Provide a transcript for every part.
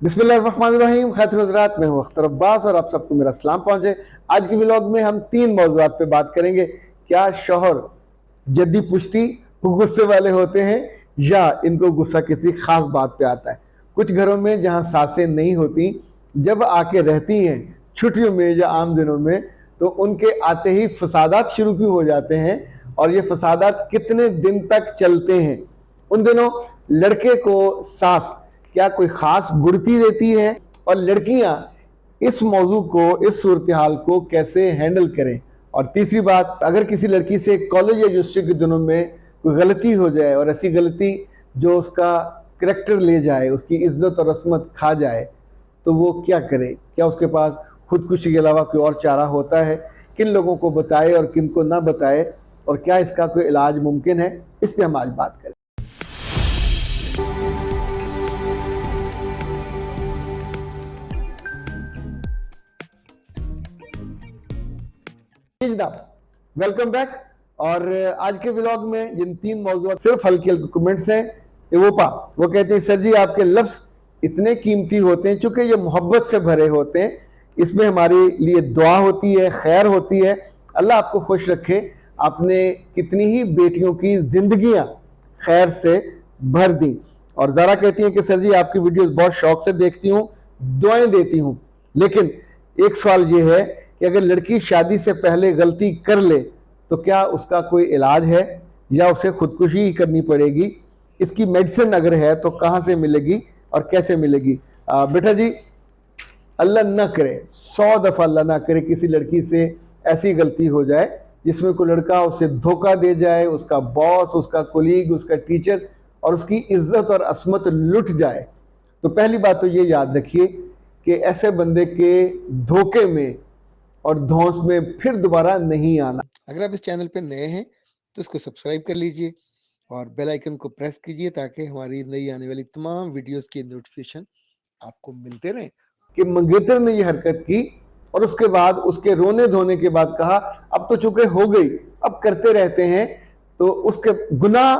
बिस्मिल्लाहिर्रहमानिर्रहीम। खातिर हज़रात, मैं हूं अख्तर अब्बास और आप सबको मेरा सलाम पहुंचे। आज की व्लॉग में हम 3 मौज़ूआत पे बात करेंगे। क्या शौहर जद्दी पुश्ती गुस्से वाले होते हैं या इनको गुस्सा किसी खास बात पे आता है। कुछ घरों में जहां सासें नहीं होती, जब आके रहती हैं छुट्टियों में या आम दिनों में, तो उनके आते ही फसादात शुरू क्यों हो जाते हैं और ये फसादात कितने दिन तक चलते हैं। उन दिनों लड़के को सास क्या कोई खास गुड़ती देती है और लड़कियां इस मौजू को, इस सूरत हाल को कैसे हैंडल करें। और तीसरी बात, अगर किसी लड़की से कॉलेज या यूनिवर्सिटी के दिनों में कोई गलती हो जाए और ऐसी गलती जो उसका करेक्टर ले जाए, उसकी इज्जत और रस्मत खा जाए, तो वो क्या करे। क्या उसके पास खुदकुशी के अलावा कोई और चारा होता है। किन लोगों को बताए और किन को ना बताए, और क्या इसका कोई इलाज मुमकिन है, इस पर हम आज बात करें। Welcome back. और आज के व्लॉग में जिन 3 मौजूद सिर्फ हल्के हल्के कमेंट्स हैं। एवोपा वो कहते हैं, सर जी आपके लफ्ज इतने कीमती होते हैं, चूंकि ये मोहब्बत से भरे होते हैं, इसमें हमारे लिए दुआ होती है, खैर होती है। अल्लाह आपको खुश रखे। आपने कितनी ही बेटियों की जिंदगियां खैर से भर दी। और ज़रा कहती हैं कि सर जी आपकी वीडियोस बहुत शौक से देखती हूँ, दुआएं देती हूँ, लेकिन एक सवाल ये है कि अगर लड़की शादी से पहले गलती कर ले तो क्या उसका कोई इलाज है या उसे खुदकुशी ही करनी पड़ेगी। इसकी मेडिसिन अगर है तो कहाँ से मिलेगी और कैसे मिलेगी। बेटा जी, अल्लाह ना करे, 100 दफ़ा अल्लाह ना करे किसी लड़की से ऐसी गलती हो जाए जिसमें कोई लड़का उसे धोखा दे जाए, उसका बॉस, उसका कोलीग, उसका टीचर, और उसकी इज्जत और असमत लुट जाए। तो पहली बात तो ये याद रखिए कि ऐसे बंदे के धोखे में और धौंस में फिर दोबारा नहीं आना। अगर आप इस चैनल पे नए हैं तो इसको सब्सक्राइब कर लीजिए और बेल आइकन को प्रेस कीजिए ताकि हमारी नई आने वाली तमाम वीडियोस की नोटिफिकेशन आपको मिलते रहें। कि मंगेतर ने ये हरकत की और उसके बाद उसके रोने धोने के बाद कहा अब तो चूंकि हो गई, अब करते रहते हैं, तो उसके गुनाह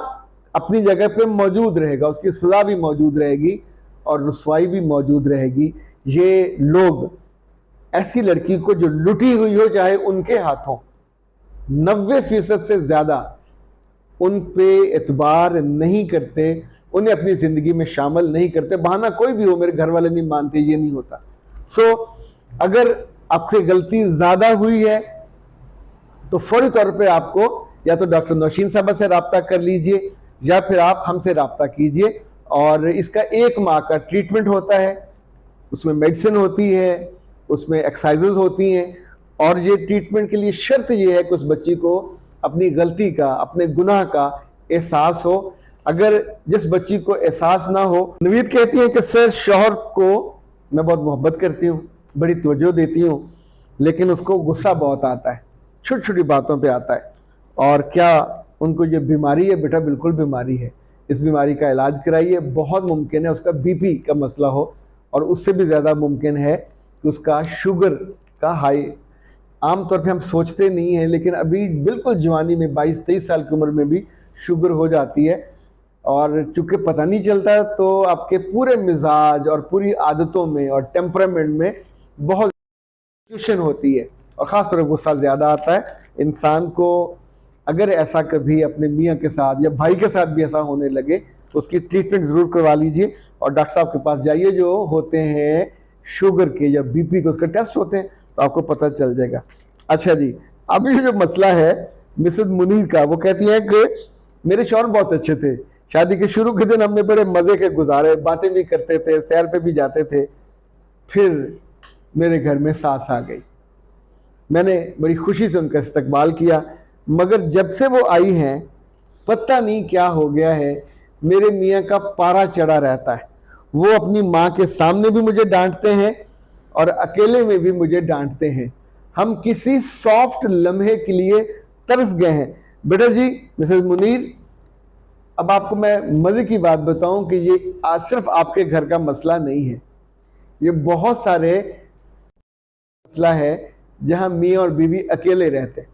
अपनी जगह पे मौजूद रहेगा, उसकी सजा भी मौजूद रहेगी और रुसवाई भी मौजूद रहेगी। ये लोग ऐसी लड़की को जो लुटी हुई हो, चाहे उनके हाथों, 90% से ज्यादा उन पे एतबार नहीं करते, उन्हें अपनी जिंदगी में शामिल नहीं करते। बहाना कोई भी हो, मेरे घर वाले नहीं मानते, ये नहीं होता। अगर आपसे गलती ज्यादा हुई है तो फौरी तौर पे आपको या तो डॉक्टर नौशीन साहबा से रब्ता कर लीजिए या फिर आप हमसे रब्ता कीजिए। और इसका 1 माह का ट्रीटमेंट होता है, उसमें मेडिसिन होती है, उसमें एक्सरसाइजेज होती हैं। और ये ट्रीटमेंट के लिए शर्त ये है कि उस बच्ची को अपनी गलती का, अपने गुनाह का एहसास हो। अगर जिस बच्ची को एहसास ना हो, नवीद कहती है कि सर शौहर को मैं बहुत मोहब्बत करती हूँ, बड़ी तवज्जो देती हूँ, लेकिन उसको गुस्सा बहुत आता है, छोटी छोटी बातों पे आता है। और क्या उनको ये बीमारी है? बेटा बिल्कुल बीमारी है। इस बीमारी का इलाज कराइए। बहुत मुमकिन है उसका बीपी का मसला हो, और उससे भी ज़्यादा मुमकिन है कि उसका शुगर का हाई। आमतौर पे हम सोचते नहीं हैं, लेकिन अभी बिल्कुल जवानी में 22-23 साल की उम्र में भी शुगर हो जाती है। और चूंकि पता नहीं चलता, तो आपके पूरे मिजाज और पूरी आदतों में और टेम्परामेंट में बहुत फ्लक्चुएशन होती है, और ख़ासतौर पर गुस्सा ज़्यादा आता है इंसान को। अगर ऐसा कभी अपने मियाँ के साथ या भाई के साथ भी ऐसा होने लगे तो उसकी ट्रीटमेंट ज़रूर करवा लीजिए और डॉक्टर साहब के पास जाइए, जो होते हैं शुगर के या बीपी के, उसके टेस्ट होते हैं, तो आपको पता चल जाएगा। अच्छा जी, अभी जो मसला है मिसेस मुनीर का, वो कहती हैं कि मेरे शौहर बहुत अच्छे थे, शादी के शुरू के दिन हमने बड़े मज़े के गुजारे, बातें भी करते थे, सैर पे भी जाते थे। फिर मेरे घर में सास आ गई, मैंने बड़ी खुशी से उनका इस्तकबाल किया, मगर जब से वो आई हैं पता नहीं क्या हो गया है, मेरे मियाँ का पारा चढ़ा रहता है। वो अपनी माँ के सामने भी मुझे डांटते हैं और अकेले में भी मुझे डांटते हैं। हम किसी सॉफ्ट लम्हे के लिए तरस गए हैं। बेटा जी, मिसेस मुनीर, अब आपको मैं मज़े की बात बताऊं कि ये आज सिर्फ आपके घर का मसला नहीं है, ये बहुत सारे मसला है जहां मियाँ और बीवी अकेले रहते हैं,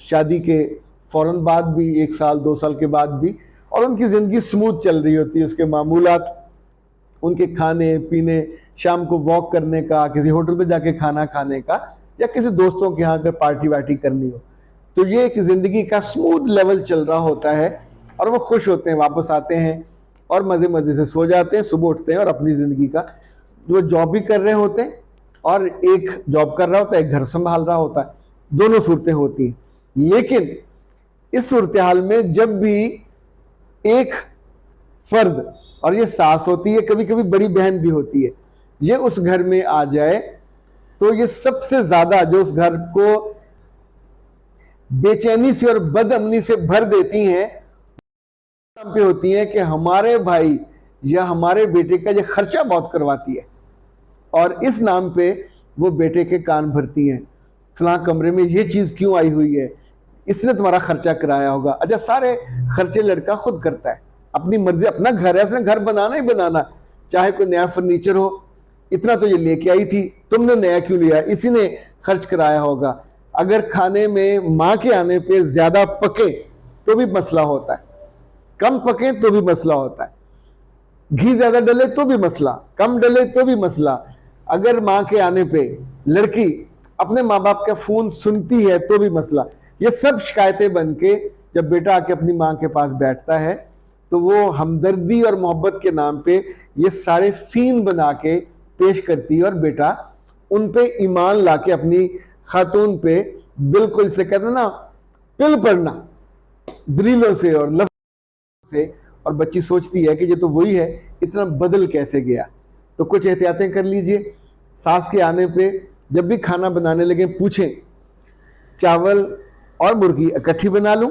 शादी के फौरन बाद भी, 1 साल 2 साल के बाद भी, और उनकी ज़िंदगी स्मूथ चल रही होती है, उसके मामूलात उनके खाने पीने, शाम को वॉक करने का, किसी होटल पे जाके खाना खाने का, या किसी दोस्तों के यहाँ अगर पार्टी वार्टी करनी हो, तो ये एक जिंदगी का स्मूथ लेवल चल रहा होता है और वो खुश होते हैं, वापस आते हैं और मजे मजे से सो जाते हैं, सुबह उठते हैं और अपनी जिंदगी का जो जॉब भी कर रहे होते हैं और एक जॉब कर रहा होता है, एक घर संभाल रहा होता है, दोनों सूरतें होती हैं। लेकिन इस सूरत हाल में जब भी एक फर्द, और ये सास होती है, कभी कभी बड़ी बहन भी होती है, ये उस घर में आ जाए तो ये सबसे ज्यादा जो उस घर को बेचैनी से और बदअमनी से भर देती हैं पे होती है कि हमारे भाई या हमारे बेटे का ये खर्चा बहुत करवाती है, और इस नाम पे वो बेटे के कान भरती हैं, फलां कमरे में ये चीज क्यों आई हुई है, इसने तुम्हारा खर्चा कराया होगा। अच्छा, सारे खर्चे लड़का खुद करता है, अपनी मर्जी, अपना घर है, उसने घर बनाना ही बनाना, चाहे कोई नया फर्नीचर हो, इतना तो ये लेके आई थी, तुमने नया क्यों लिया, इसी ने खर्च कराया होगा। अगर खाने में माँ के आने पे ज्यादा पके तो भी मसला होता है, कम पके तो भी मसला होता है, घी ज्यादा डले तो भी मसला, कम डले तो भी मसला। अगर माँ के आने पे लड़की अपने माँ बाप का फोन सुनती है तो भी मसला। ये सब शिकायतें बन के जब बेटा आके अपनी माँ के पास बैठता है तो वो हमदर्दी और मोहब्बत के नाम पे ये सारे सीन बना के पेश करती है, और बेटा उन पे ईमान लाके अपनी खातून पे बिल्कुल से कहते ना पिल पड़ना दलीलों से और लफ्ज़ों से, और बच्ची सोचती है कि ये तो वही है, इतना बदल कैसे गया। तो कुछ एहतियातें कर लीजिए। सास के आने पे जब भी खाना बनाने लगे पूछें चावल और मुर्गी इकट्ठी बना लूं,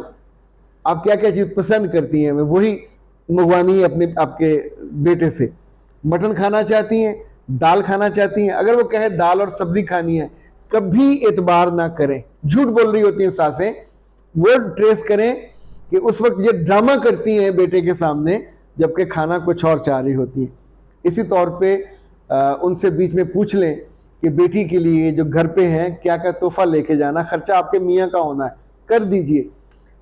आप क्या क्या चीज पसंद करती हैं, मैं वही मंगवानी है अपने आपके बेटे से। मटन खाना चाहती हैं, दाल खाना चाहती हैं, अगर वो कहे दाल और सब्जी खानी है, कभी एतबार ना करें, झूठ बोल रही होती हैं सासें, वो ट्रेस करें कि उस वक्त ये ड्रामा करती हैं बेटे के सामने जबकि खाना कुछ और चाह रही होती है। इसी तौर पे उनसे बीच में पूछ लें कि बेटी के लिए जो घर पे हैं क्या क्या तोहफा लेके जाना, खर्चा आपके मियाँ का होना है, कर दीजिए,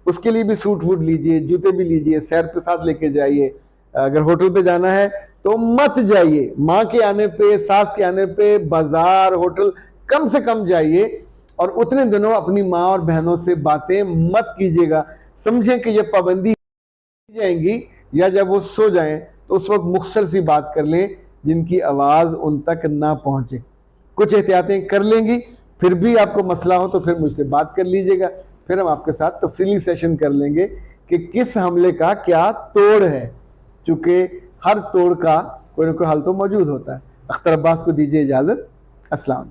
उसके लिए भी सूट वूट लीजिए, जूते भी लीजिए, सैर पे साथ लेके जाइए। अगर होटल पे जाना है तो मत जाइए, माँ के आने पे सास के आने पे बाजार होटल कम से कम जाइए, और उतने दिनों अपनी माँ और बहनों से बातें मत कीजिएगा। समझें कि ये पाबंदी जाएंगी, या जब वो सो जाएं तो उस वक्त मुख्तसर सी बात कर लें जिनकी आवाज़ उन तक ना पहुँचे। कुछ एहतियातें कर लेंगी, फिर भी आपको मसला हो तो फिर मुझसे बात कर लीजिएगा, फिर हम आपके साथ तफसीली सेशन कर लेंगे कि किस हमले का क्या तोड़ है, चूँकि हर तोड़ का कोई ना कोई हल तो मौजूद होता है। अख्तर अब्बास को दीजिए इजाज़त। अस्सलाम।